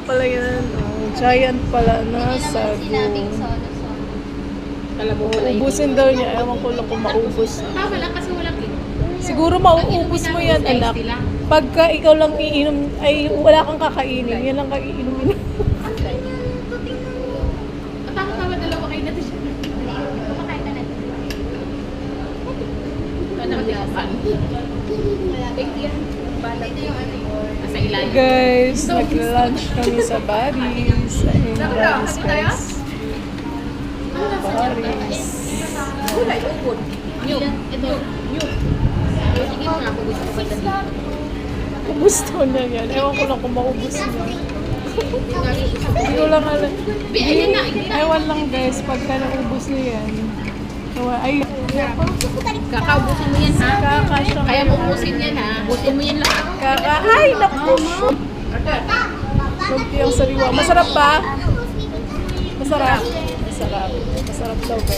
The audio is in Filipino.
pala yan. Oh, giant pala na sago. Ubusin daw niya. Ewan ko lang kung maubos. Wala kasi walang Siguro mauubos mo yan, anak. Pagka ikaw lang iinom, ay wala kang kakainin. Yan lang kaiinumin. Tama-tama dalawa kayo natin siya. Kumakain ka natin. Anong yapan? Nasa ilalim. Guys, nag-lunch kami sa Baris. Ayun, Baris, guys. Baris. Kulay, upod. Ito, new. Sige mo nga kung gusto ko ba dito. Ubus to na yan. Ewan ko lang kung maubos niya. Hindi ko lang alam. Ayan na, Ewan lang guys, pagka naubos niya yan. Ay, kakaubusin mo yan ha. kakasya. Kaya mo ubusin yan ha. Ubusin mo yan lahat. Ay, naku. Lumpiyang sariwa. Masarap ba? Masarap. Masarap. Masarap daw guys.